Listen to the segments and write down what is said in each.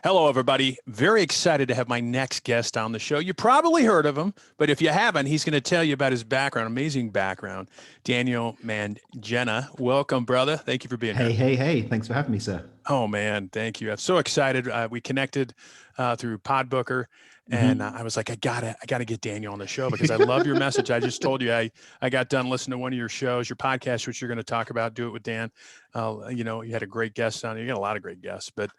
Hello, everybody. Very excited to have my next guest on the show. You probably heard of him, but if you haven't, he's going to tell you about his background, amazing background. Daniel Mangena. Welcome, brother. Thank you for being here. Hey. Thanks for having me, sir. Oh, man. Thank you. I'm so excited. We connected through Podbooker, and I was like, I gotta get Daniel on the show because I love your message. I just told you I got done listening to one of your shows, your podcast, which you're going to talk about. Do It with Dan. You had a great guest on. You got a lot of great guests, but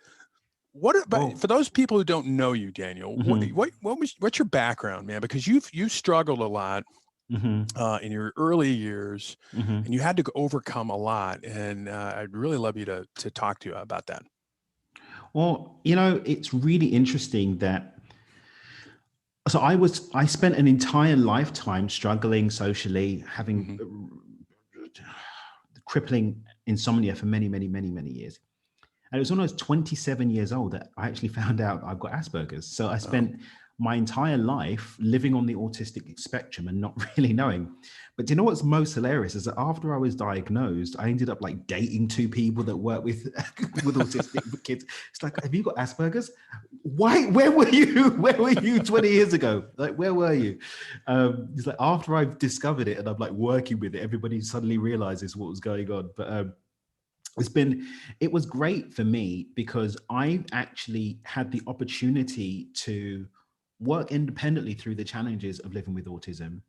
but for those people who don't know you, Daniel, what's your background, man? Because you've struggled a lot in your early years, and you had to overcome a lot. And I'd really love you to talk to you about that. Well, it's really interesting that. So I spent an entire lifetime struggling socially, having crippling insomnia for many years. And it was when I was 27 years old that I actually found out I've got Asperger's. So I spent my entire life living on the autistic spectrum and not really knowing. But do you know what's most hilarious is that after I was diagnosed, I ended up like dating two people that work with autistic kids. It's like, have you got Asperger's? Why? Where were you? Where were you 20 years ago? Like, where were you? It's like after I've discovered it and I'm like working with it, everybody suddenly realizes what was going on. But it was great for me because I actually had the opportunity to work independently through the challenges of living with autism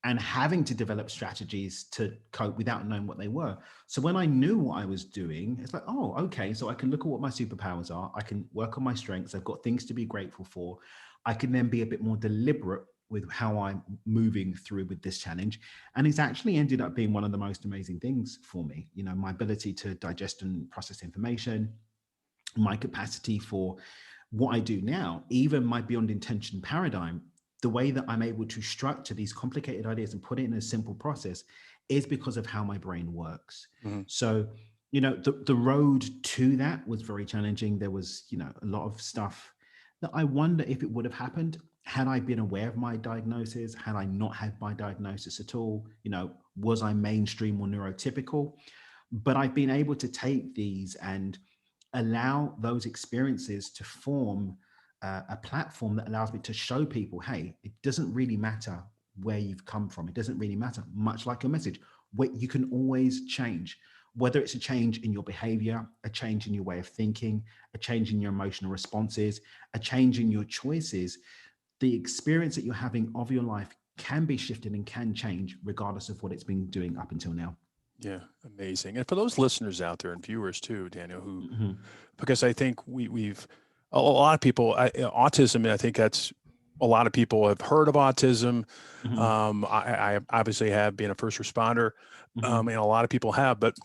and having to develop strategies to cope without knowing what they were. So when I knew what I was doing, it's like, oh, okay, so I can look at what my superpowers are. I can work on my strengths. I've got things to be grateful for. I can then be a bit more deliberate with how I'm moving through with this challenge. And it's actually ended up being one of the most amazing things for me. My ability to digest and process information, my capacity for what I do now, even my beyond intention paradigm, the way that I'm able to structure these complicated ideas and put it in a simple process is because of how my brain works. So, the road to that was very challenging. There was, a lot of stuff that I wonder if it would have happened had I been aware of my diagnosis, had I not had my diagnosis at all, was I mainstream or neurotypical? But I've been able to take these and allow those experiences to form a platform that allows me to show people, hey, it doesn't really matter where you've come from. It doesn't really matter, much like your message, where you can always change, whether it's a change in your behavior, a change in your way of thinking, a change in your emotional responses, a change in your choices. The experience that you're having of your life can be shifted and can change regardless of what it's been doing up until now. Yeah, amazing. And for those listeners out there and viewers too, Daniel, because I think we've a lot of people, autism, I think that's a lot of people have heard of autism. I obviously have, being a first responder, and a lot of people have, but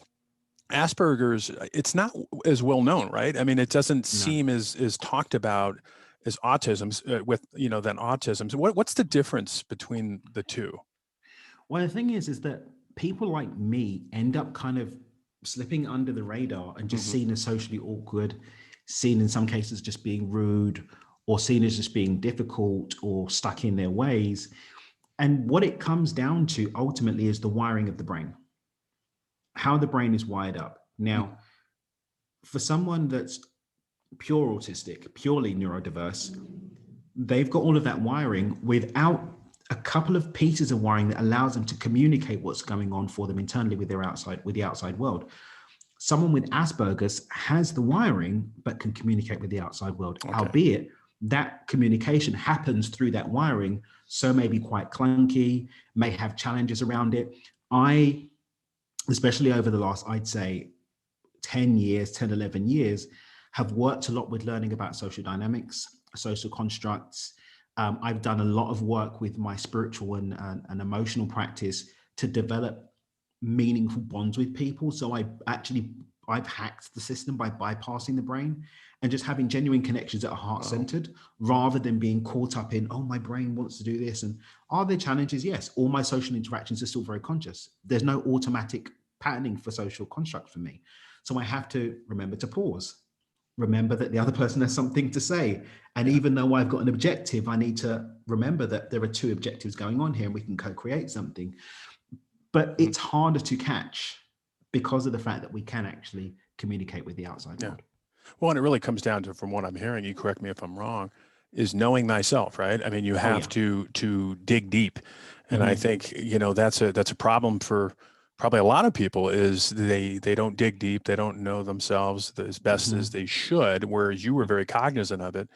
Asperger's, it's not as well known, right? I mean, it doesn't seem as talked about as autism than autism. So what's the difference between the two? Well, the thing is that people like me end up kind of slipping under the radar and just seen as socially awkward, seen in some cases just being rude, or seen as just being difficult or stuck in their ways. And what it comes down to ultimately is the wiring of the brain, how the brain is wired up. Now, for someone that's pure autistic, purely neurodiverse, they've got all of that wiring without a couple of pieces of wiring that allows them to communicate what's going on for them internally with the outside world. Someone with Asperger's has the wiring, but can communicate with the outside world, albeit that communication happens through that wiring. So may be quite clunky, may have challenges around it. I, especially over the last, I'd say 10 years, 10, 11 years, have worked a lot with learning about social dynamics, social constructs. I've done a lot of work with my spiritual and emotional practice to develop meaningful bonds with people. So I've hacked the system by bypassing the brain and just having genuine connections that are heart-centered rather than being caught up in, oh, my brain wants to do this. And are there challenges? Yes. All my social interactions are still very conscious. There's no automatic patterning for social construct for me. So I have to remember to pause, remember that the other person has something to say. And even though I've got an objective, I need to remember that there are two objectives going on here and we can co-create something. But it's harder to catch because of the fact that we can actually communicate with the outside world. Well, and it really comes down to, from what I'm hearing, you correct me if I'm wrong, is knowing thyself, right? I mean, you Oh have yeah. to dig deep, and I Hmm. think that's a problem for probably a lot of people is they don't dig deep, they don't know themselves as best as Hmm. they should. Whereas you were very cognizant of it,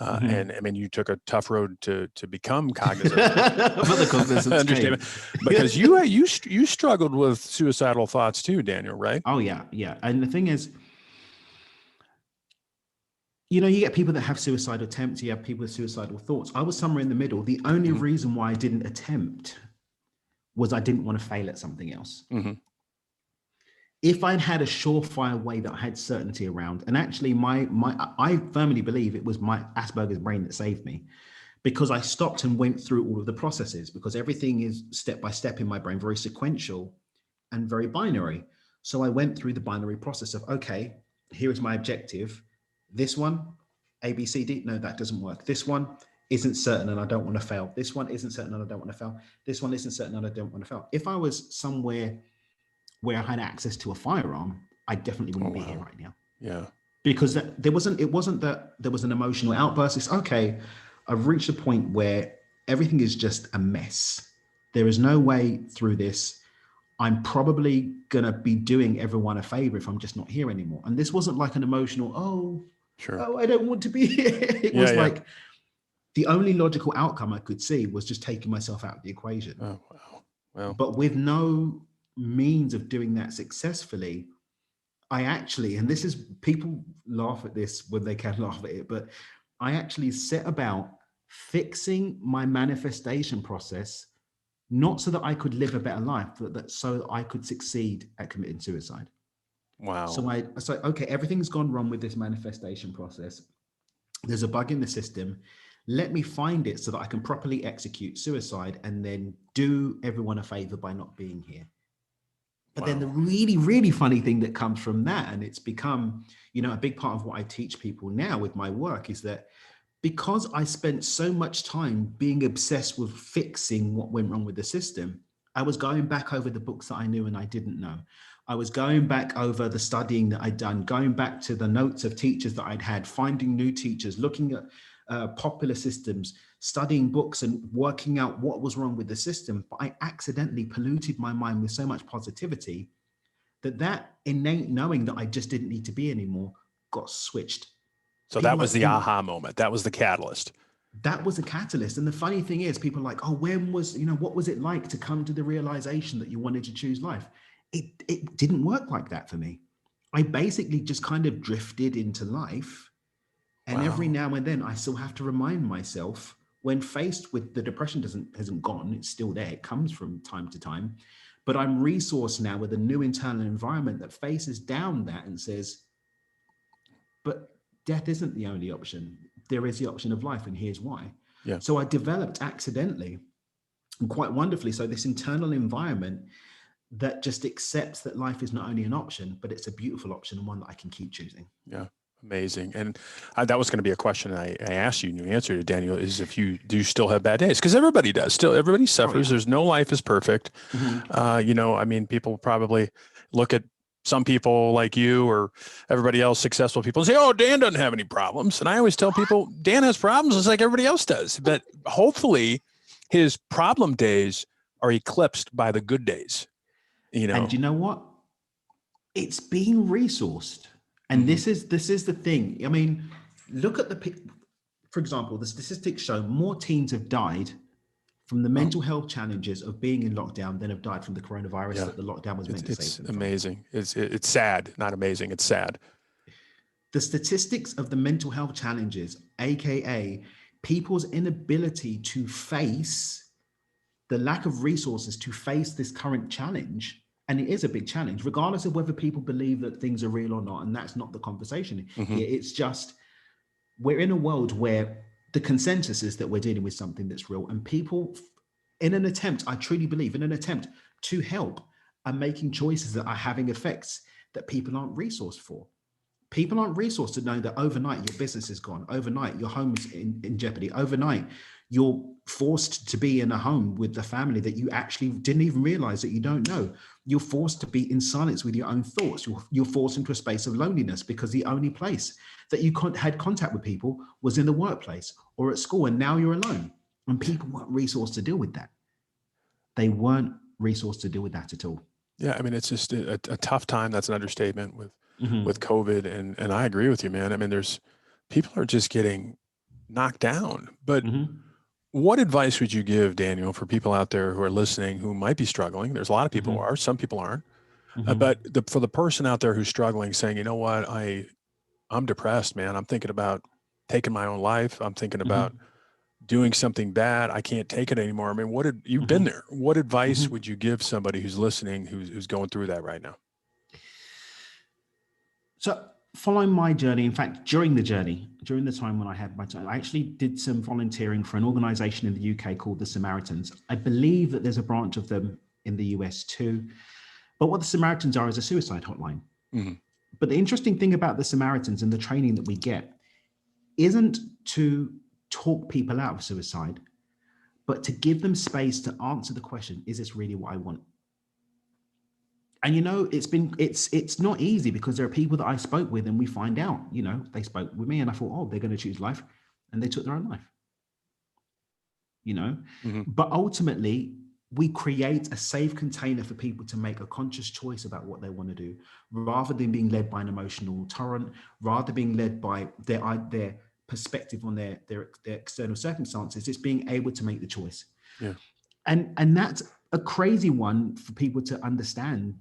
and Hmm. I mean, you took a tough road to become cognizant of it. But the cognizance Understatement, came. because you struggled with suicidal thoughts too, Daniel, right? Oh yeah, yeah. And the thing is, you know, you get people that have suicidal attempts, you have people with suicidal thoughts. I was somewhere in the middle. The only Hmm. reason why I didn't attempt was I didn't want to fail at something else. Hmm. If I'd had a surefire way that I had certainty around, and actually my I firmly believe it was my Asperger's brain that saved me, because I stopped and went through all of the processes, because everything is step by step in my brain, very sequential and very binary. So I went through the binary process of, okay, here is my objective. This one, A, B, C, D. No, that doesn't work. This one isn't certain and I don't want to fail. This one isn't certain and I don't want to fail. This one isn't certain and I don't want to fail. If I was somewhere where I had access to a firearm, I definitely Oh wouldn't be here wow, right now, yeah. because it wasn't that there was an emotional outburst. It's okay, I've reached a point where everything is just a mess. There is no way through this. I'm probably gonna be doing everyone a favor if I'm just not here anymore. And this wasn't like an emotional, Sure. oh, I don't want to be here. It Yeah, was yeah. like the only logical outcome I could see was just taking myself out of the equation. Oh, wow. Well, But with no means of doing that successfully, I actually, and this is, people laugh at this when they can laugh at it, but I actually set about fixing my manifestation process, not so that I could live a better life, but that so that I could succeed at committing suicide. wow. So okay, everything's gone wrong with this manifestation process. There's a bug in the system. Let me find it so that I can properly execute suicide and then do everyone a favor by not being here. But then the Wow. really, really funny thing that comes from that, and it's become, you know, a big part of what I teach people now with my work, is that because I spent so much time being obsessed with fixing what went wrong with the system, I was going back over the books that I knew and I didn't know. I was going back over the studying that I'd done, going back to the notes of teachers that I'd had, finding new teachers, looking at popular systems, studying books and working out what was wrong with the system. But I accidentally polluted my mind with so much positivity that innate knowing that I just didn't need to be anymore got switched. So People that are was like, the you, aha moment. That was the catalyst. that was a catalyst. And the funny thing is, people are like, oh, when was, you know, what was it like to come to the realization that you wanted to choose life? It didn't work like that for me. I basically just kind of drifted into life. And every Wow. now and then I still have to remind myself, when faced with the depression hasn't gone, it's still there. It comes from time to time. But I'm resourced now with a new internal environment that faces down that and says, but death isn't the only option. There is the option of life, and here's why. Yeah. So I developed accidentally and quite wonderfully, so this internal environment that just accepts that life is not only an option, but it's a beautiful option and one that I can keep choosing. Yeah. Amazing. And that was going to be a question I asked you, and you answered it, Daniel, is if you do still have bad days, because everybody does. Still, everybody Oh suffers. yeah. There's no life is perfect. Mhm. I mean, people probably look at some people like you or everybody else, successful people, and say, "Oh, Dan doesn't have any problems." And I always tell people, Dan has problems just like everybody else does. But hopefully, his problem days are eclipsed by the good days. You And know. you know what? It's being resourced. And Hmm. this is the thing. I mean, look at for example, the statistics show more teens have died from the Oh, mental health challenges of being in lockdown than have died from the coronavirus yeah. that the lockdown was It's meant to save it's them from. amazing. It's sad, not amazing. It's sad. The statistics of the mental health challenges, aka people's inability to face the lack of resources to face this current challenge, and it is a big challenge, regardless of whether people believe that things are real or not. And that's not the conversation Hmm. here. It's just, we're in a world where the consensus is that we're dealing with something that's real, and people, in an attempt, I truly believe, in an attempt to help, are making choices that are having effects that people aren't resourced for. People aren't resourced to know that overnight your business is gone. Overnight, your home is in jeopardy. Overnight, you're forced to be in a home with the family that you actually didn't even realize that you don't know. You're forced to be in silence with your own thoughts. You're forced into a space of loneliness because the only place that you had contact with people was in the workplace or at school, and now you're alone. And people weren't resourced to deal with that. They weren't resourced to deal with that at all. Yeah, I mean, it's just a tough time. That's an understatement with Mm-hmm. COVID, and I agree with you, man. I mean, people are just getting knocked down. But Mm-hmm. what advice would you give, Daniel, for people out there who are listening who might be struggling? There's a lot of people who are, some people aren't. But for the person out there who's struggling, saying, you know what, I'm depressed, man. I'm thinking about taking my own life. I'm thinking about doing something bad. I can't take it anymore. I mean, you've been there. What advice would you give somebody who's listening, who's going through that right now? So following my journey, in fact, during the time when I had my time, I actually did some volunteering for an organization in the UK called the Samaritans. I believe that there's a branch of them in the US too. But what the Samaritans are is a suicide hotline. Mm-hmm. But the interesting thing about the Samaritans and the training that we get isn't to talk people out of suicide, but to give them space to answer the question, is this really what I want? And it's not easy, because there are people that I spoke with and we find out, they spoke with me and I thought, oh, they're going to choose life, and they took their own life. But ultimately we create a safe container for people to make a conscious choice about what they want to do, rather than being led by an emotional torrent, rather than being led by their perspective on their external circumstances. It's being able to make the choice. Yeah. And that's a crazy one for people to understand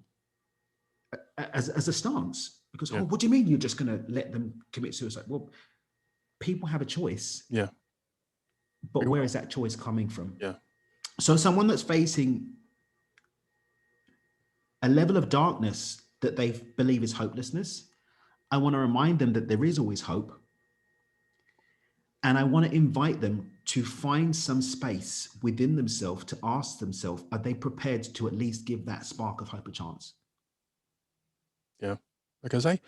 as a stance, because oh, what do you mean you're just going to let them commit suicide? Well, people have a choice. Yeah. But where is that choice coming from? Yeah. So someone that's facing a level of darkness that they believe is hopelessness, I want to remind them that there is always hope. And I want to invite them to find some space within themselves to ask themselves, are they prepared to at least give that spark of hope a chance? Yeah. Because I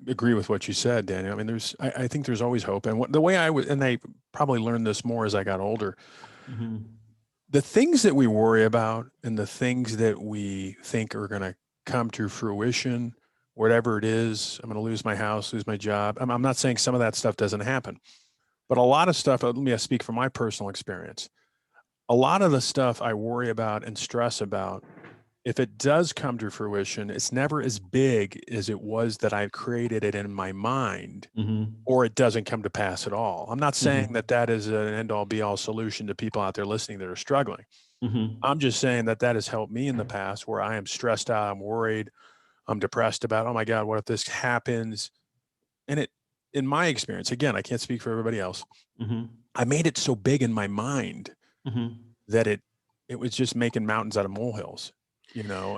agree with what you said, Daniel. I mean, I think there's always hope. And the way and I probably learned this more as I got older, the things that we worry about and the things that we think are going to come to fruition, whatever it is, I'm going to lose my house, lose my job. I'm not saying some of that stuff doesn't happen, but a lot of stuff, let me speak from my personal experience. A lot of the stuff I worry about and stress about, if it does come to fruition, it's never as big as it was that I created it in my mind, or it doesn't come to pass at all. I'm not saying that is an end-all be-all solution to people out there listening that are struggling. I'm just saying that has helped me in the past, where I am stressed out, I'm worried, I'm depressed about, oh my God, what if this happens? And in my experience, again, I can't speak for everybody else. I made it so big in my mind that it was just making mountains out of molehills.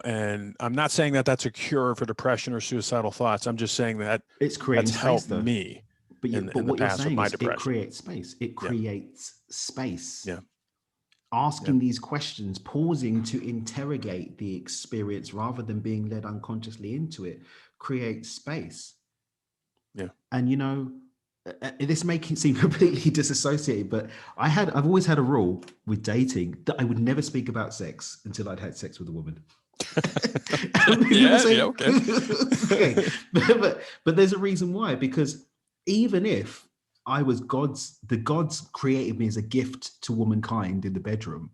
And I'm not saying that that's a cure for depression or suicidal thoughts. I'm just saying that it's creating that's helped me but in the what past you're saying with my is depression. It creates space. It creates space. Yeah. Asking these questions, pausing to interrogate the experience rather than being led unconsciously into it, creates space. Yeah. And this makes it seem completely disassociated, but I've always had a rule with dating that I would never speak about sex until I'd had sex with a woman. Okay. But there's a reason why, because even if I was the gods created me as a gift to womankind in the bedroom,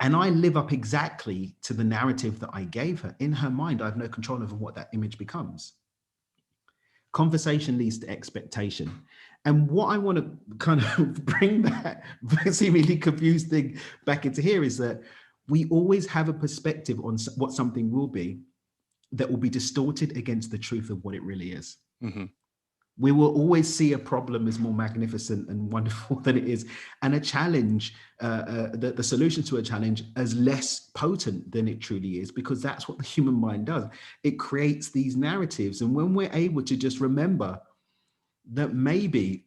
and I live up exactly to the narrative that I gave her, in her mind, I have no control over what that image becomes. Conversation leads to expectation. And what I want to kind of bring that seemingly confused thing back into here is that we always have a perspective on what something will be that will be distorted against the truth of what it really is. We will always see a problem as more magnificent and wonderful than it is, and a challenge, the solution to a challenge, as less potent than it truly is, because that's what the human mind does. It creates these narratives. And when we're able to just remember that maybe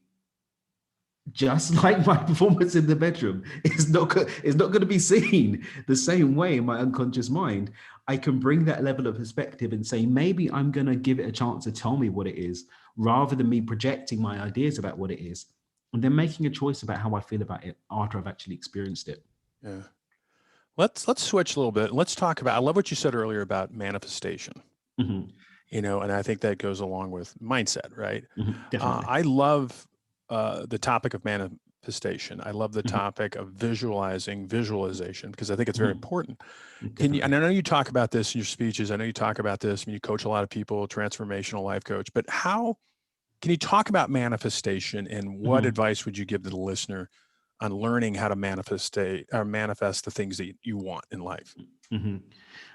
just like my performance in the bedroom is not going to be seen the same way in my unconscious mind. I can bring that level of perspective and say, maybe I'm going to give it a chance to tell me what it is, rather than me projecting my ideas about what it is, and then making a choice about how I feel about it after I've actually experienced it. Yeah. Let's switch a little bit. Let's talk about, I love what you said earlier about manifestation, Mhm, and I think that goes along with mindset, right? definitely. I love the topic of manifestation. I love the Mhm, topic of visualization, because I think it's very mhm, important. Can you, definitely. and I know you talk about this in your speeches. I know you talk about this when you coach a lot of people, transformational life coach, but how can you talk about manifestation, and what Mhm, advice would you give to the listener on learning how to manifest the things that you want in life? mhm.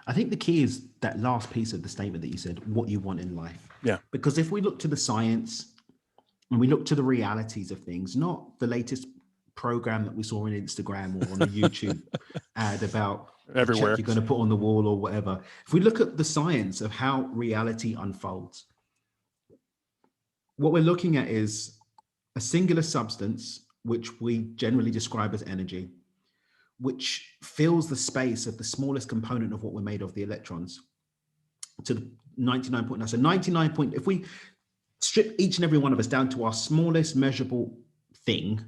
I think the key is that last piece of the statement that you said, what you want in life. Yeah. Because if we look to the science and we look to the realities of things, not the latest program that we saw on Instagram or on a YouTube ad about the check Everywhere. you're going to put on the wall or whatever. If we look at the science of how reality unfolds, what we're looking at is a singular substance, which we generally describe as energy, which fills the space of the smallest component of what we're made of, the electrons, to the 99.9. So 99 point, if we strip each and every one of us down to our smallest measurable thing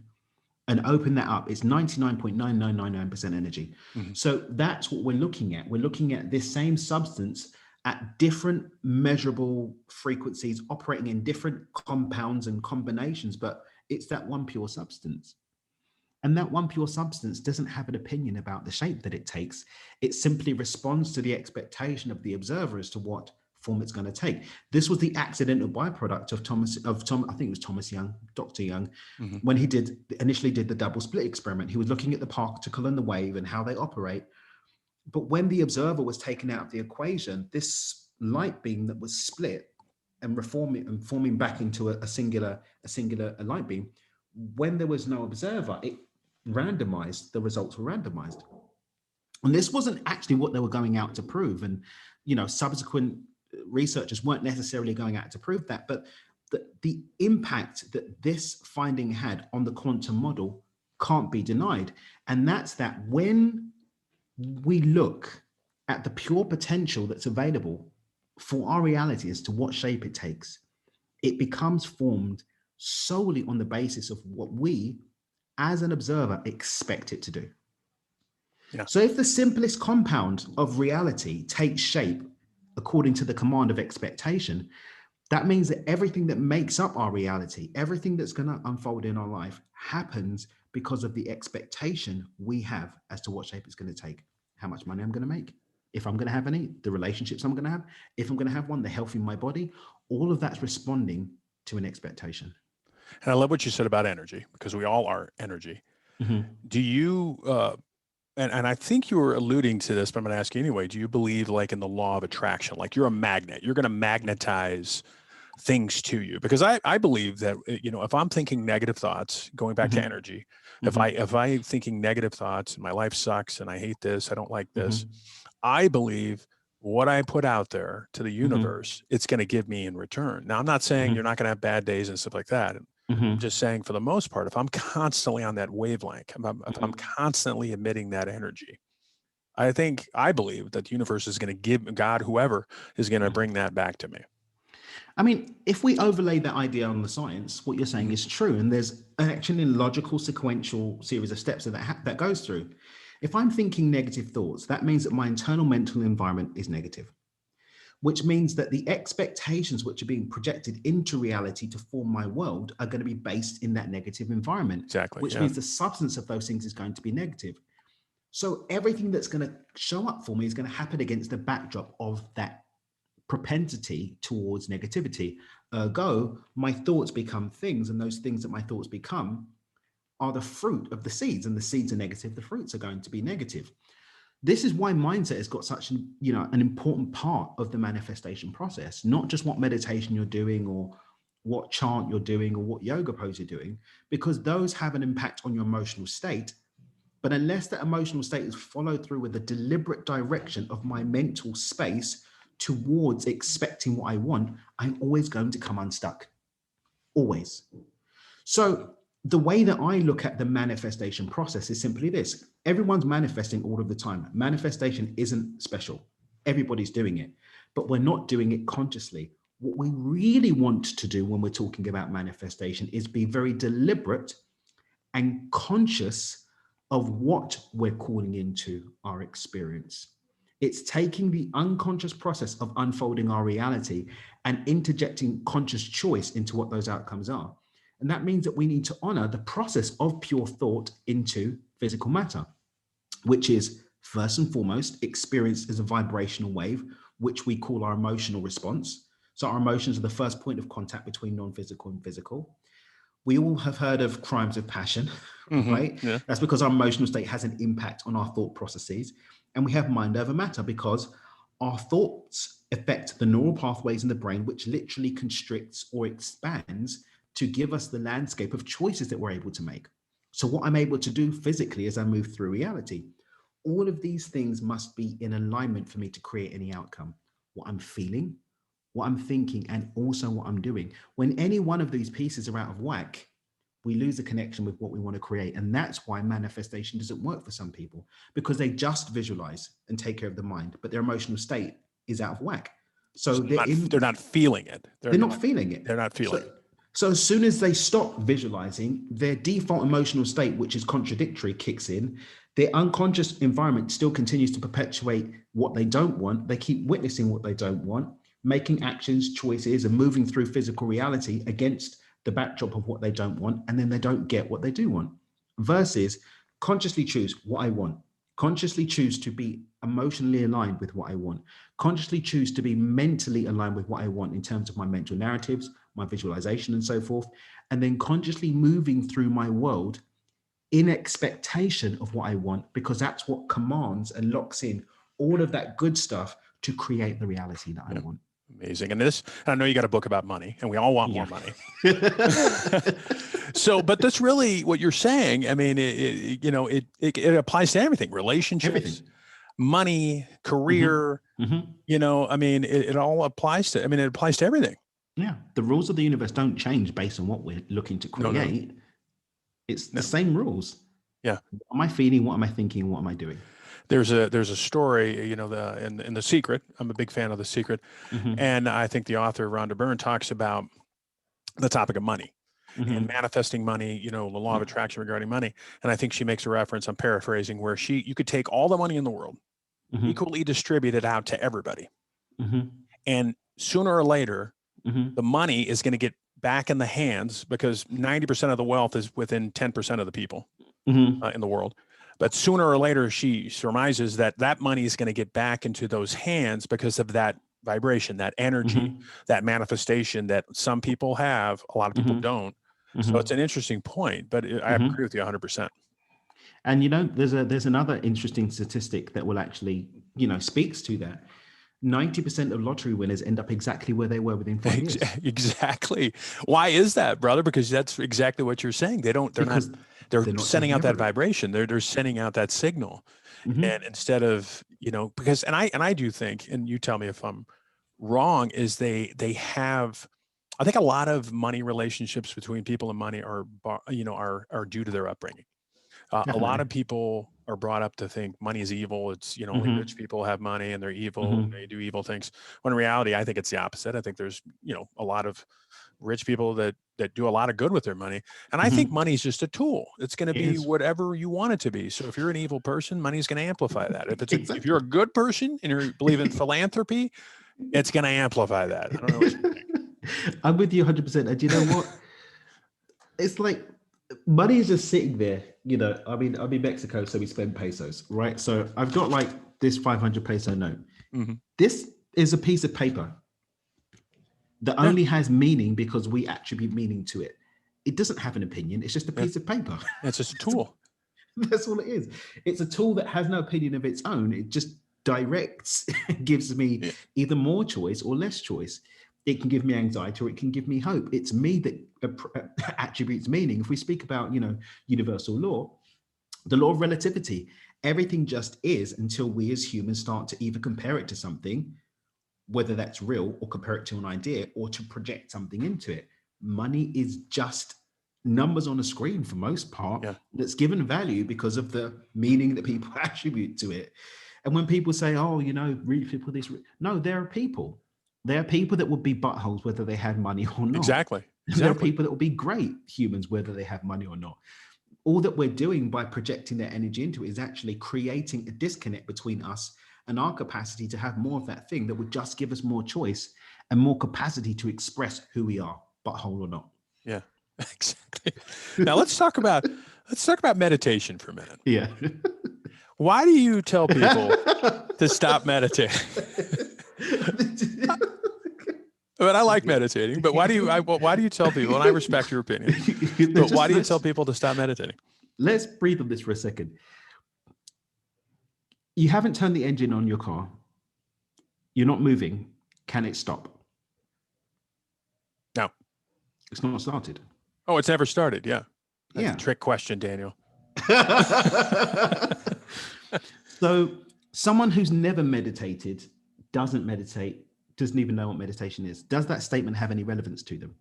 and open that up, it's 99.9999% energy. Mhm. So that's what we're looking at. We're looking at this same substance at different measurable frequencies, operating in different compounds and combinations, but it's that one pure substance. And that one pure substance doesn't have an opinion about the shape that it takes. It simply responds to the expectation of the observer as to what form it's going to take. This was the accidental byproduct of I think it was Thomas Young, Dr. Young, Mhm. when he initially did the double split experiment. He was looking at the particle and the wave and how they operate. But when the observer was taken out of the equation, this light beam that was split and reforming and forming back into a singular light beam, when there was no observer, it randomized. The results were randomized, and this wasn't actually what they were going out to prove. And subsequent researchers weren't necessarily going out to prove that, but the impact that this finding had on the quantum model can't be denied. And that's that when we look at the pure potential that's available for our reality as to what shape it takes, it becomes formed solely on the basis of what we, as an observer, expect it to do. Yeah. So if the simplest compound of reality takes shape according to the command of expectation, that means that everything that makes up our reality, everything that's going to unfold in our life, happens because of the expectation we have as to what shape it's going to take, how much money I'm going to make, if I'm going to have any, the relationships I'm going to have, if I'm going to have one, the health in my body. All of that's responding to an expectation. And I love what you said about energy, because we all are energy. Mhm. Do you, and I think you were alluding to this, but I'm going to ask you anyway. Do you believe, like, in the law of attraction? Like, you're a magnet, you're going to magnetize things to you, because I believe that, if I'm thinking negative thoughts, going back to Mhm. energy, Mhm. if I thinking negative thoughts and my life sucks and I hate this, I don't like this, Mhm. I believe what I put out there to the Mhm. universe, it's going to give me in return. Now, I'm not saying you're Mhm. not going to have bad days and stuff like that. I'm Mhm. just saying, for the most part, if I'm constantly on that wavelength, if I'm Mhm. constantly emitting that energy, I believe that the universe is going to give, God, whoever, is going to bring that back to me. I mean, if we overlay that idea on the science, what you're saying Mhm. is true, and there's an actually logical, sequential series of steps that goes through. If I'm thinking negative thoughts, that means that my internal mental environment is negative, which means that the expectations which are being projected into reality to form my world are going to be based in that negative environment, Exactly. which Yeah. means the substance of those things is going to be negative. So everything that's going to show up for me is going to happen against the backdrop of that propensity towards negativity. Ergo, my thoughts become things, and those things that my thoughts become are the fruit of the seeds, and the seeds are negative, the fruits are going to be negative. This is why mindset has got such an important part of the manifestation process, not just what meditation you're doing or what chant you're doing or what yoga pose you're doing, because those have an impact on your emotional state. But unless that emotional state is followed through with a deliberate direction of my mental space towards expecting what I want, I'm always going to come unstuck. Always. So the way that I look at the manifestation process is simply this. Everyone's manifesting all of the time. Manifestation isn't special. Everybody's doing it, but we're not doing it consciously. What we really want to do when we're talking about manifestation is be very deliberate and conscious of what we're calling into our experience. It's taking the unconscious process of unfolding our reality and interjecting conscious choice into what those outcomes are. And that means that we need to honor the process of pure thought into physical matter, which is first and foremost experienced as a vibrational wave, which we call our emotional response. So our emotions are the first point of contact between non-physical and physical. We all have heard of crimes of passion, right? Yeah. That's because our emotional state has an impact on our thought processes. And we have mind over matter because our thoughts affect the neural pathways in the brain, which literally constricts or expands to give us the landscape of choices that we're able to make. So what I'm able to do physically as I move through reality, all of these things must be in alignment for me to create any outcome. What I'm feeling, what I'm thinking, and also what I'm doing. When any one of these pieces are out of whack, we lose the connection with what we want to create. And that's why manifestation doesn't work for some people, because they just visualize and take care of the mind, but their emotional state is out of whack. So they're not feeling it. They're not feeling it. They're not feeling it. So as soon as they stop visualizing, their default emotional state, which is contradictory, kicks in. Their unconscious environment still continues to perpetuate what they don't want. They keep witnessing what they don't want, making actions, choices, and moving through physical reality against the backdrop of what they don't want. And then they don't get what they do want. Versus consciously choose what I want, consciously choose to be emotionally aligned with what I want, consciously choose to be mentally aligned with what I want in terms of my mental narratives, my visualization, and so forth, and then consciously moving through my world in expectation of what I want, because that's what commands and locks in all of that good stuff to create the reality that I want. Amazing. And I know you got a book about money, and we all want more money. So, but that's really what you're saying. I mean, it applies to everything, relationships, money, career, I mean, it all applies to, it applies to everything. Yeah. The rules of the universe don't change based on what we're looking to create. No. It's the same rules. Yeah. What am I feeling? What am I thinking? What am I doing? There's a story, in The Secret. I'm a big fan of The Secret. And I think the author, Rhonda Byrne, talks about the topic of money and manifesting money, the law of attraction regarding money. And I think she makes a reference, I'm paraphrasing, where you could take all the money in the world, equally distribute it out to everybody. And sooner or later, the money is going to get back in the hands, because 90% of the wealth is within 10% of the people in the world. But sooner or later, she surmises that money is going to get back into those hands because of that vibration, that energy, that manifestation that some people have, a lot of people don't. So it's an interesting point, but I agree with you 100%. And there's another interesting statistic that will actually speaks to that. 90% of lottery winners end up exactly where they were within 5 years. Exactly. Why is that, brother? Because that's exactly what you're saying. They're not sending out that vibration. They're sending out that signal. And instead of, because, and I do think, and you tell me if I'm wrong, is they have, I think a lot of money relationships between people and money are due to their upbringing. A lot of people are brought up to think money is evil. It's, only rich people have money and they're evil. They do evil things. When in reality, I think it's the opposite. I think there's, a lot of rich people that do a lot of good with their money. And I think money is just a tool. It's going to be whatever you want it to be. So if you're an evil person, money is going to amplify that. If you're a good person and you believe in philanthropy, it's going to amplify that. I don't know what you think. I'm with you 100%. And you know what? It's like money is just sitting there. I'm in Mexico, so we spend pesos, right? So I've got like this 500 peso note. This is a piece of paper that only has meaning because we attribute meaning to it. It doesn't have an opinion. It's just a piece of paper. It's just a tool. That's all it is. It's a tool that has no opinion of its own. It just directs, gives me either more choice or less choice. It can give me anxiety or it can give me hope. It's me that attributes meaning. If we speak about, universal law, the law of relativity, everything just is until we as humans start to either compare it to something, whether that's real, or compare it to an idea, or to project something into it. Money is just numbers on a screen for most part, Yeah. that's given value because of the meaning that people attribute to it. And when people say, oh, rich people, no, there are people. There are people that would be buttholes whether they had money or not. Exactly. There are Exactly. people that will be great humans whether they have money or not. All that we're doing by projecting their energy into it is actually creating a disconnect between us and our capacity to have more of that thing that would just give us more choice and more capacity to express who we are, butthole or not. Yeah. Exactly. Now let's talk about meditation for a minute. Yeah. Why do you tell people to stop meditating? But I like meditating. But why do you tell people? And I respect your opinion. But why do you tell people to stop meditating? Let's breathe on this for a second. You haven't turned the engine on your car. You're not moving. Can it stop? No. It's not started. Oh, it's never started. Yeah. That's Yeah. a trick question, Daniel. So someone who's never meditated, doesn't meditate, doesn't even know what meditation is. Does that statement have any relevance to them?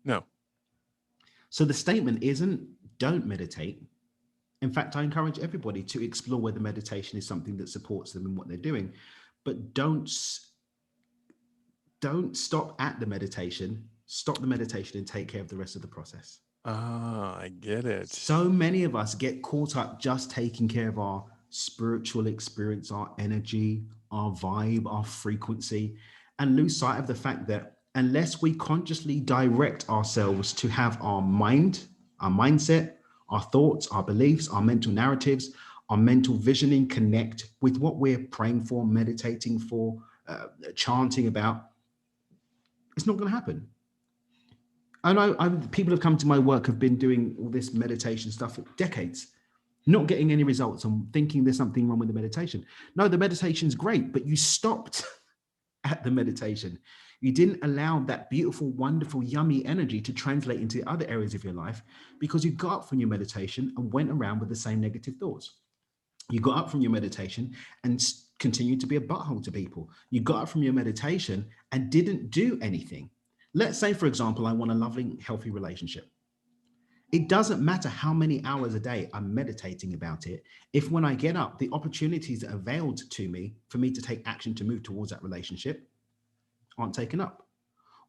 No. So the statement isn't don't meditate. In fact, I encourage everybody to explore whether meditation is something that supports them in what they're doing, but don't stop at the meditation. Stop the meditation and take care of the rest of the process. Ah, I get it. So many of us get caught up just taking care of our spiritual experience, our energy, our vibe, our frequency, and lose sight of the fact that unless we consciously direct ourselves to have our mind, our mindset, our thoughts, our beliefs, our mental narratives, our mental visioning connect with what we're praying for, meditating for, chanting about, it's not going to happen. I know people have come to my work, have been doing all this meditation stuff for decades, not getting any results and thinking there's something wrong with the meditation. No, the meditation's great, but you stopped at the meditation. You didn't allow that beautiful, wonderful, yummy energy to translate into other areas of your life because you got up from your meditation and went around with the same negative thoughts. You got up from your meditation and continued to be a butthole to people. You got up from your meditation and didn't do anything. Let's say, for example, I want a loving, healthy relationship. It doesn't matter how many hours a day I'm meditating about it. If when I get up, the opportunities that are availed to me for me to take action to move towards that relationship aren't taken up,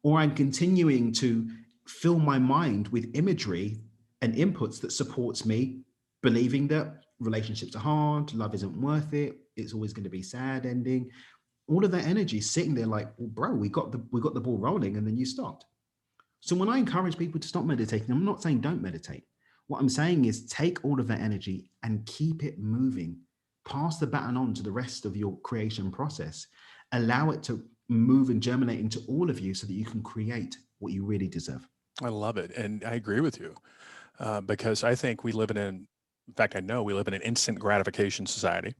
or I'm continuing to fill my mind with imagery and inputs that supports me believing that relationships are hard, love isn't worth it, it's always going to be sad ending. All of that energy sitting there like, well, bro, we got the ball rolling, and then you stopped. So when I encourage people to stop meditating, I'm not saying don't meditate. What I'm saying is take all of that energy and keep it moving. Pass the baton on to the rest of your creation process. Allow it to move and germinate into all of you so that you can create what you really deserve. I love it. And I agree with you because I think we live in fact, I know we live in an instant gratification society.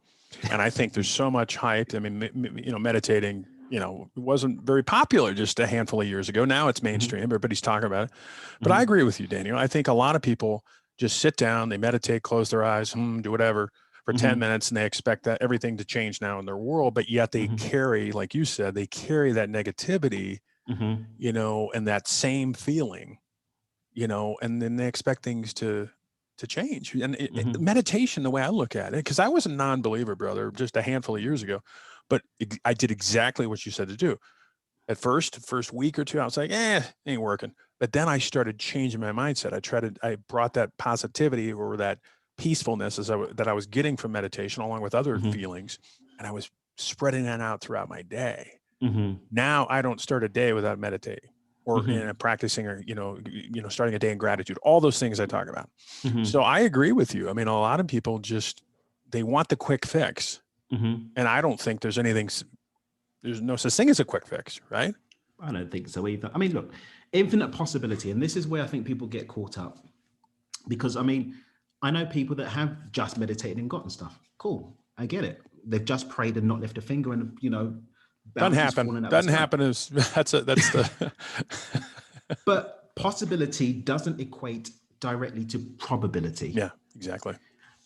And I think there's so much hype. I mean, meditating, wasn't very popular just a handful of years ago. Now it's mainstream. Everybody's talking about it. But I agree with you, Daniel. I think a lot of people just sit down, they meditate, close their eyes, do whatever for 10 minutes, and they expect that everything to change now in their world. But yet they carry, like you said, they carry that negativity, and that same feeling, and then they expect things to change. And meditation, the way I look at it, because I was a non-believer, brother, just a handful of years ago, but I did exactly what you said to do. At first week or two, I was like, ain't working. But then I started changing my mindset. I brought that positivity or that peacefulness that I was getting from meditation along with other feelings, and I was spreading that out throughout my day. Now I don't start a day without meditating or practicing or, starting a day in gratitude, all those things I talk about. So I agree with you. I mean, a lot of people they want the quick fix. And I don't think there's no such thing as a quick fix, right? I don't think so either. I mean, look, infinite possibility. And this is where I think people get caught up because, I mean, I know people that have just meditated and gotten stuff. Cool. I get it. They've just prayed and not lift a finger and, doesn't happen. Doesn't happen. That's the. But possibility doesn't equate directly to probability. Yeah, exactly.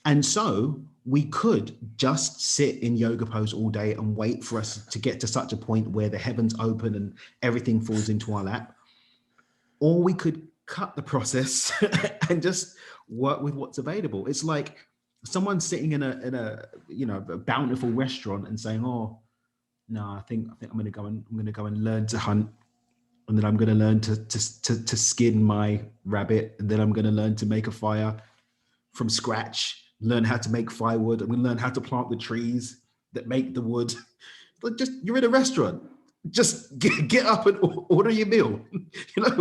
And so we could just sit in yoga pose all day and wait for us to get to such a point where the heavens open and everything falls into our lap. Or we could cut the process and just work with what's available. It's like someone sitting in a a bountiful restaurant and saying, "Oh, no, I think I'm going to go and learn to hunt, and then I'm going to learn to skin my rabbit, and then I'm going to learn to make a fire from scratch, learn how to make firewood. I'm going to learn how to plant the trees that make the wood." Like, just, you're in a restaurant. Just get up and order your meal.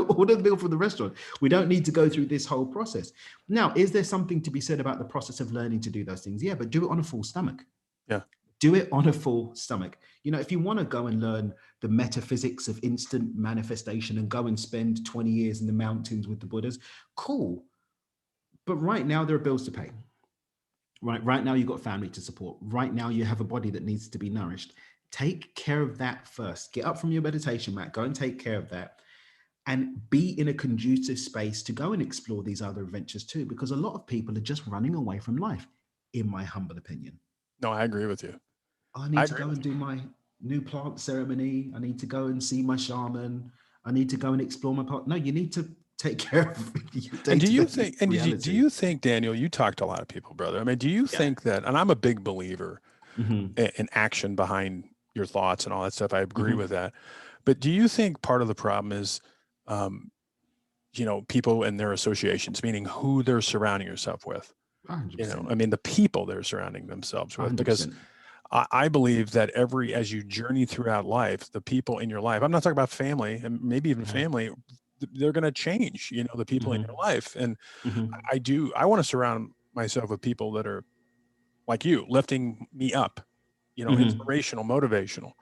Order the meal from the restaurant. We don't need to go through this whole process. Now, is there something to be said about the process of learning to do those things? Yeah, but do it on a full stomach. Yeah. Do it on a full stomach. If you want to go and learn the metaphysics of instant manifestation and go and spend 20 years in the mountains with the Buddhas, cool. But right now, there are bills to pay. Right now, you've got family to support. Right now, you have a body that needs to be nourished. Take care of that first. Get up from your meditation mat, go and take care of that, and be in a conducive space to go and explore these other adventures too, because a lot of people are just running away from life, in my humble opinion. No, I agree with you. I need to go and do my new plant ceremony. I need to go and see my shaman. I need to go and explore my part. No, you need to take care of your day-to-day And do you think, reality. do you think, Daniel, you talk to a lot of people, brother. I mean, do you think that, and I'm a big believer in action behind your thoughts and all that stuff. I agree with that. But do you think part of the problem is, people and their associations, meaning who they're surrounding yourself with? 100%. I mean, the people they're surrounding themselves with, 100%. because I believe that as you journey throughout life, the people in your life, I'm not talking about family and maybe even family, they're going to change, the people in your life. And I want to surround myself with people that are like you, lifting me up, inspirational, motivational.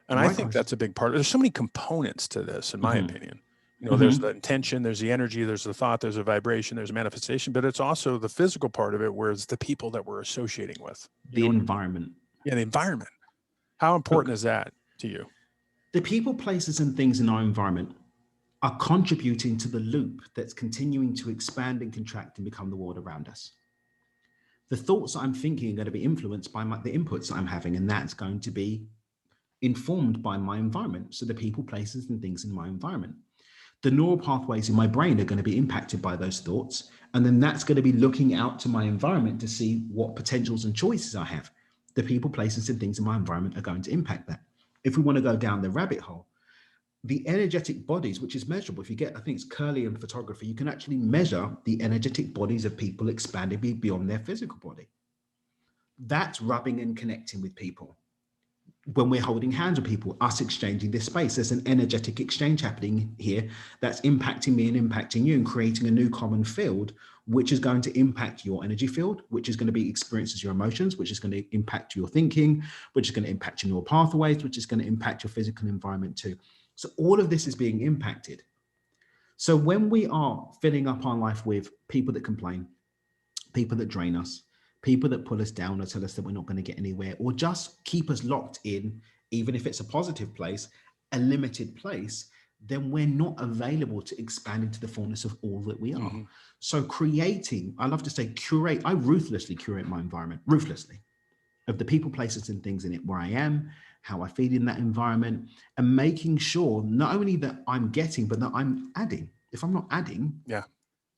And I think that's a big part. There's so many components to this, in my opinion. There's the intention, there's the energy, there's the thought, there's a vibration, there's a manifestation, but it's also the physical part of it, where it's the people that we're associating with. The environment. Yeah, the environment. How important is that to you? The people, places, and things in our environment are contributing to the loop that's continuing to expand and contract and become the world around us. The thoughts I'm thinking are going to be influenced by the inputs I'm having, and that's going to be informed by my environment. So the people, places, and things in my environment. The neural pathways in my brain are going to be impacted by those thoughts. And then that's going to be looking out to my environment to see what potentials and choices I have. The people, places, and things in my environment are going to impact that. If we want to go down the rabbit hole, the energetic bodies, which is measurable, if you get, I think it's Curly in photography, you can actually measure the energetic bodies of people expanding beyond their physical body. That's rubbing and connecting with people. When we're holding hands with people, us exchanging this space, there's an energetic exchange happening here that's impacting me and impacting you and creating a new common field, which is going to impact your energy field, which is going to be experiences your emotions, which is going to impact your thinking, which is going to impact your neural pathways, which is going to impact your physical environment too. So all of this is being impacted. So when we are filling up our life with people that complain, people that drain us, people that pull us down or tell us that we're not going to get anywhere, or just keep us locked in, even if it's a positive place, a limited place, then we're not available to expand into the fullness of all that we are. So creating, I love to say curate, I ruthlessly curate my environment, ruthlessly, of the people, places, and things in it, where I am, how I feel in that environment, and making sure not only that I'm getting, but that I'm adding. If I'm not adding,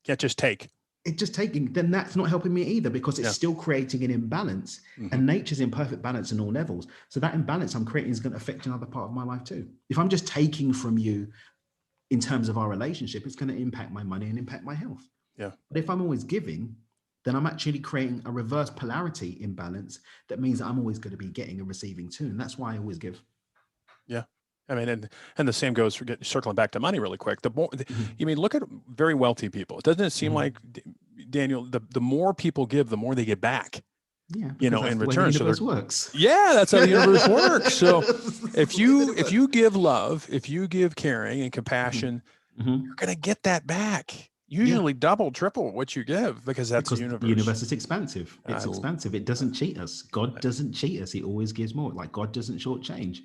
can't just take. It's just taking, then that's not helping me either, because it's still creating an imbalance. And nature's in perfect balance in all levels. So that imbalance I'm creating is going to affect another part of my life too. If I'm just taking from you in terms of our relationship, it's going to impact my money and impact my health. Yeah. But if I'm always giving, then I'm actually creating a reverse polarity imbalance. That means that I'm always going to be getting and receiving too. And that's why I always give. Yeah. I mean, and the same goes for circling back to money really quick. You mean, look at very wealthy people. Doesn't it seem like, Daniel, the more people give, the more they get back? Yeah, in return. The universe works. Yeah, that's how the universe works. So if you give love, if you give caring and compassion, you're gonna get that back. Usually double, triple what you give, because that's the universe. The universe is expansive. It's expansive. It doesn't cheat us. God doesn't cheat us. He always gives more. Like, God doesn't shortchange.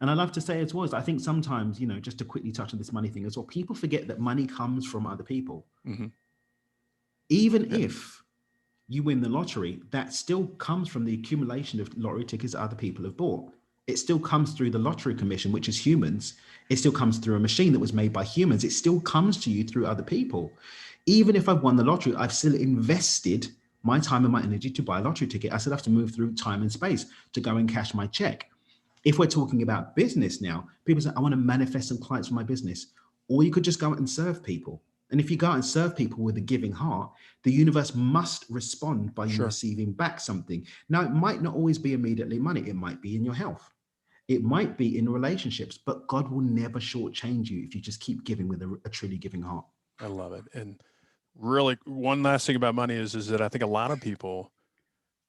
And I love to say as well, I think sometimes, just to quickly touch on this money thing as well, people forget that money comes from other people. Even if you win the lottery, that still comes from the accumulation of lottery tickets that other people have bought. It still comes through the lottery commission, which is humans. It still comes through a machine that was made by humans. It still comes to you through other people. Even if I've won the lottery, I've still invested my time and my energy to buy a lottery ticket. I still have to move through time and space to go and cash my check. If we're talking about business now, people say, I want to manifest some clients for my business. Or you could just go out and serve people. And if you go out and serve people with a giving heart, the universe must respond by you Sure. receiving back something. Now, it might not always be immediately money. It might be in your health. It might be in relationships, but God will never shortchange you if you just keep giving with a truly giving heart. I love it. And really, one last thing about money is that I think a lot of people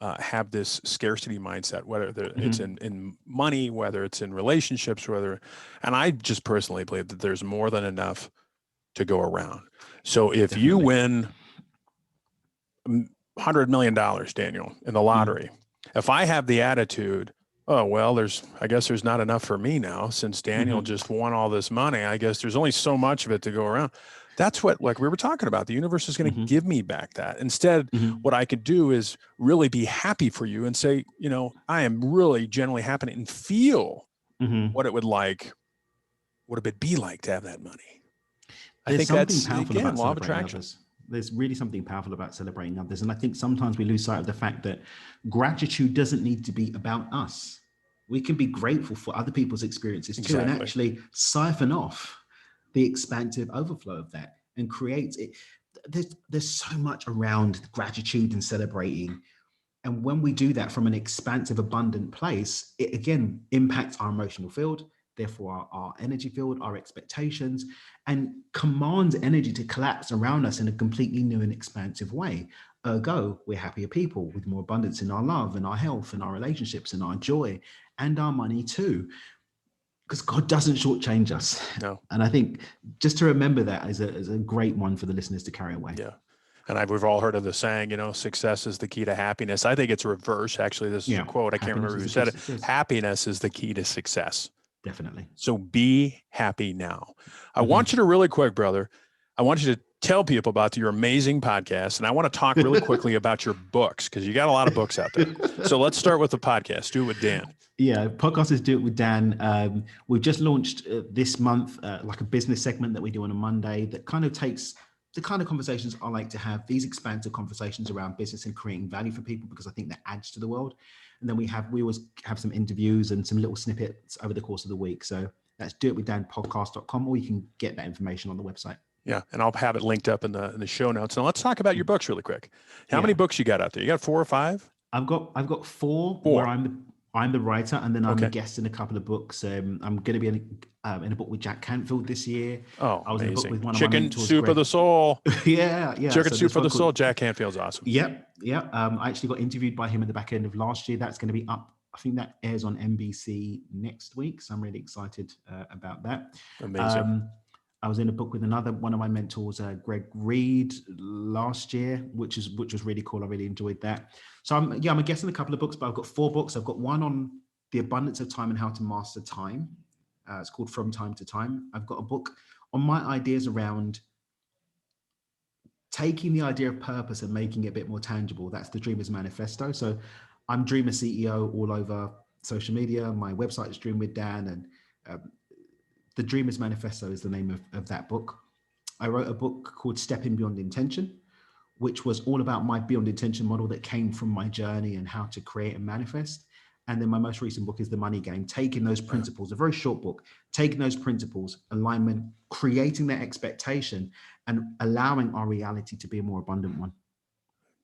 have this scarcity mindset, whether it's Mm-hmm. in money, whether it's in relationships, and I just personally believe that there's more than enough to go around. So if you Definitely. win $100 million, Daniel, in the Mm-hmm. lottery, if I have the attitude, oh, well, I guess there's not enough for me now since Daniel Mm-hmm. just won all this money. I guess there's only so much of it to go around. That's what, like we were talking about, the universe is going to Mm-hmm. give me back that. Instead, Mm-hmm. what I could do is really be happy for you and say, I am really genuinely happy and feel Mm-hmm. what would it be like to have that money. I There's think something that's, powerful again, about law of celebrating attraction. others. There's really something powerful about celebrating others. And I think sometimes we lose sight of the fact that gratitude doesn't need to be about us. We can be grateful for other people's experiences too, and Exactly. actually siphon off the expansive overflow of that and create it. There's so much around gratitude and celebrating. And when we do that from an expansive, abundant place, it again impacts our emotional field, therefore our energy field, our expectations, and commands energy to collapse around us in a completely new and expansive way. Ergo, we're happier people with more abundance in our love and our health and our relationships and our joy and our money too. Because God doesn't shortchange us. No. And I think just to remember that is a great one for the listeners to carry away. Yeah. And we've all heard of the saying, success is the key to happiness. I think it's reverse. Actually, this is a Yeah. quote. I can't Happiness remember is who the key said to it. success. Happiness is the key to success. Definitely. So be happy now. I want you Mm-hmm. to really quick, brother. I want you to tell people about your amazing podcast. And I want to talk really quickly about your books because you got a lot of books out there. So let's start with the podcast. Do it with Dan. Yeah, podcast is Do It with Dan. We've just launched this month, like a business segment that we do on a Monday that kind of takes the kind of conversations I like to have, these expansive conversations around business and creating value for people, because I think that adds to the world. And then we always have some interviews and some little snippets over the course of the week. So that's doitwithdanpodcast.com, or you can get that information on the website. Yeah, and I'll have it linked up in the show notes. Now let's talk about your books really quick. How many Yeah. books you got out there? You got 4 or 5? I've got 4 where 4. I'm the writer, and then I'm a Okay. guest in a couple of books. I'm going to be in a book with Jack Canfield this year. Oh, I was in a book amazing. with one of my Chicken mentors, Soup of Greg. the Soul. Yeah. Chicken So Soup this for one the Soul. called Jack Canfield's awesome. Yep. I actually got interviewed by him at the back end of last year. That's going to be up. I think that airs on NBC next week, so I'm really excited about that. Amazing. I was in a book with another one of my mentors, Greg Reed, last year, which was really cool. I really enjoyed that. So I'm a guest in a couple of books, but I've got 4 books. I've got one on the abundance of time and how to master time. It's called From Time to Time. I've got a book on my ideas around taking the idea of purpose and making it a bit more tangible. That's the Dreamers Manifesto. So I'm Dreamer CEO all over social media. My website is Dream with Dan, and the Dreamers Manifesto is the name of that book. I wrote a book called Stepping Beyond Intention, which was all about my beyond intention model that came from my journey and how to create and manifest. And then my most recent book is The Money Game, taking those principles, a very short book, taking those principles, alignment, creating that expectation, and allowing our reality to be a more abundant one.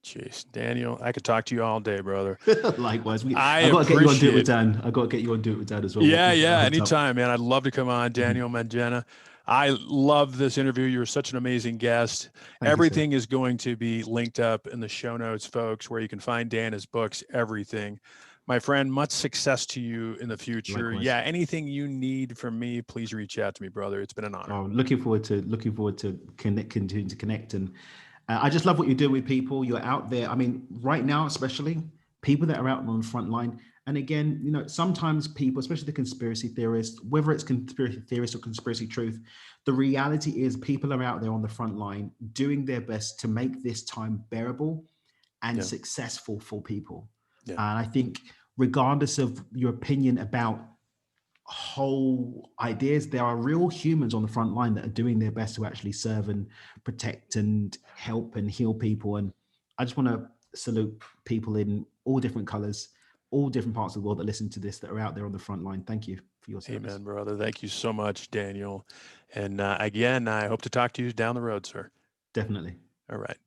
Jeez, Daniel, I could talk to you all day, brother. Likewise, I I got to get you on Do It with appreciate. Dan. I got to get you on Do It with Dan as well. Yeah, We'll get yeah. that hooked up. Anytime, man. I'd love to come on, Daniel Mangena. I love this interview. You're such an amazing guest. Thank you, sir. Everything is going to be linked up in the show notes, folks, where you can find Dan, his books, everything. My friend, much success to you in the future. Likewise. Yeah, anything you need from me, please reach out to me, brother. It's been an honor. Oh, looking forward to continuing to connect, and I just love what you're doing with people. You're out there. I mean, right now, especially people that are out on the front line. And again, sometimes people, especially the conspiracy theorists, whether it's conspiracy theorists or conspiracy truth, the reality is people are out there on the front line doing their best to make this time bearable and Yeah, successful for people. yeah. And I think regardless of your opinion about whole ideas, there are real humans on the front line that are doing their best to actually serve and protect and help and heal people. And I just want to salute people in all different colors, all different parts of the world that listen to this, that are out there on the front line. Thank you for your service. Amen, brother. Thank you so much, Daniel. And again, I hope to talk to you down the road, sir. Definitely. All right.